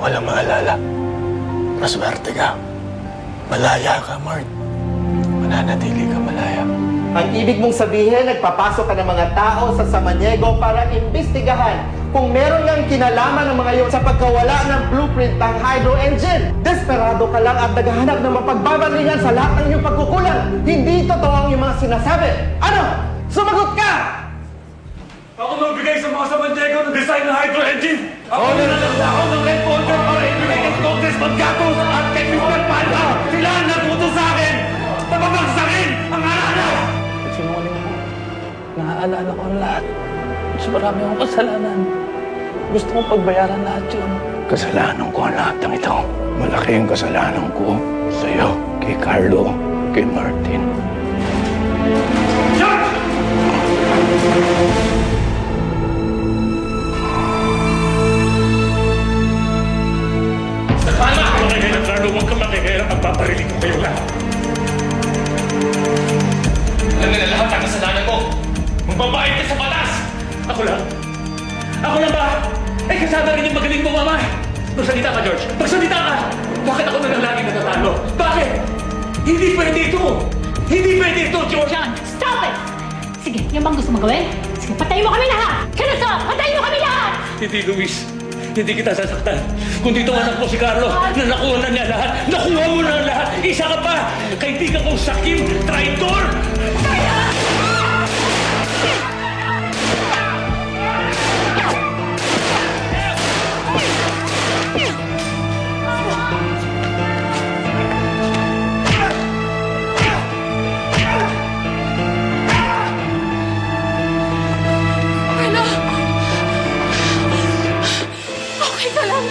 ka lang maalala. Maswerte ka. Malaya ka, Mart. Mananatili ka malaya. Ang ibig mong sabihin, nagpapasok ka ng mga tao sa Samaniego para imbestigahan kung meron ngang kinalaman ng mga iyon sa pagkawala ng blueprint ng hydro engine. Desperado ka lang at naghahanap ng mapagbabalingan sa lahat ng iyong pagkukulang. Hindi totoo ang iyong mga sinasabi. Ano? Sumagot ka! Ako magbigay sa mga Samaniego ng design ng hydro engine! Ako nanalagla ako ng red folder para ibigay kay Congressman Gatos at kay Mr. Palma! Sila ang natuto sa akin! Napabagsakin ang alala! Sinungaling mo. Naaalala ko ang lahat. Mas marami akong kasalanan. Gusto kong pagbayaran lahat yun. Kasalanan ko ang lahat ng ito. Malaki ang kasalanan ko sa'yo, kay Carlo, kay Martin. George! Palma! Makikilap, Carlo. Huwag kang makikilap. Ang paparinig ko kayo lahat. Alam na lahat ang kasalanan mo. Magbabayad ka sa batas! Ako lang? Ako lang ba? Eh, kasama rin yung magaling mo, mama. Magsalita ka, George. Magsalita ka! Bakit ako na lang lagi natatalo? Bakit? Hindi pwede ito! Hindi pwede ito, George! John, stop it! Sige, yan bang gusto mo gawin? Sige, patayin mo kami lahat! Kenneth, patayin mo kami lahat! Hindi, Luis. Hindi kita sasaktan. Kung dito anak mo si Carlo, na nakuha na niya lahat, nakuha mo na lahat, isa ka pa! Kaibigan kong sakim, traitor! Okay ka lang?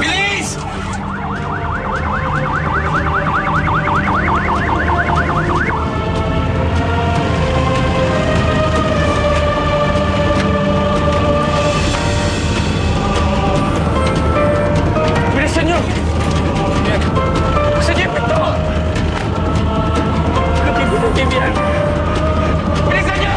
Bilis! Bilisan nyo! Sa jeep ito! Bibian! Bilisan nyo!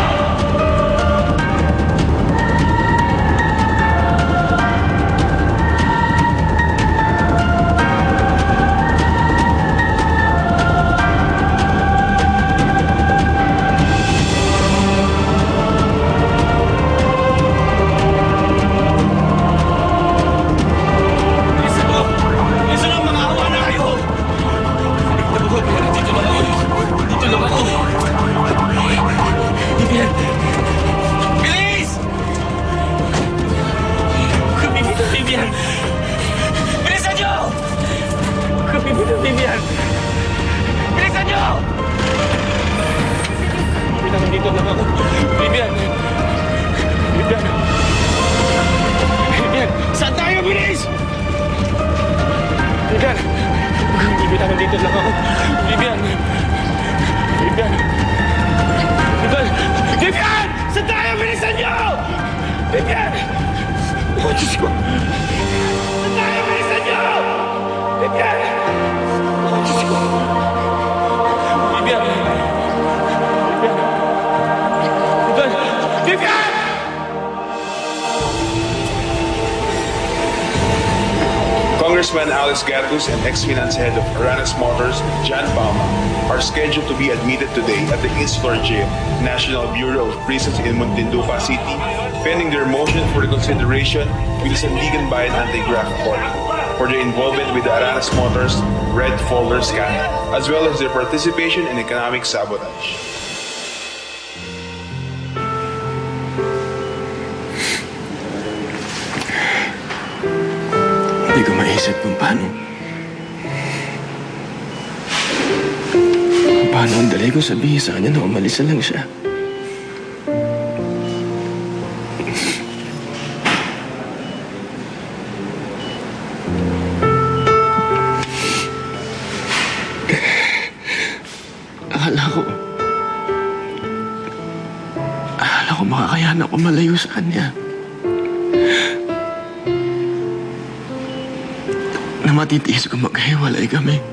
Vivian! Bilisan nyo! Nandito lang ako. Vivian! Vivian! Vivian! Saan tayo? Bilis! Vivian! Vivian, nandito lang ako. Vivian! Vivian! Vivian! Vivian! Saan tayo? Bilisan nyo! Vivian! Oh, Diyos ko! Saan tayo? Bilisan nyo! Vivian! Oh, Diyos ko! Vivian! Vivian! Vivian! Vivian! Congressman Alex Gatus and ex-finance head of Aranas Motors, John Palma, are scheduled to be admitted today at the Insular Jail, National Bureau of Prisons in Muntinlupa City, pending their motion for reconsideration with the Sandigan Bayan Anti-Graft Court for their involvement with the Aranas Motors red folder scandal, as well as their participation in economic sabotage. Hindi ko maisip kung paano ang dali ko sabihin sa kanya na umalis na lang siya. Akala ko makakayanan ko malayo sa kanya. Na matitiis ko maghiwalay kami.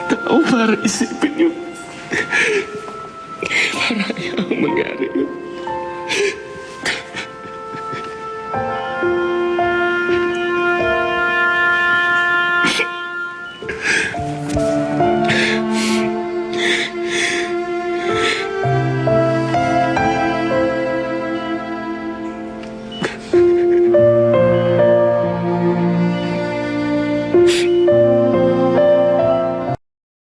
Tao para isipin yun. Para ayaw mangyari yun.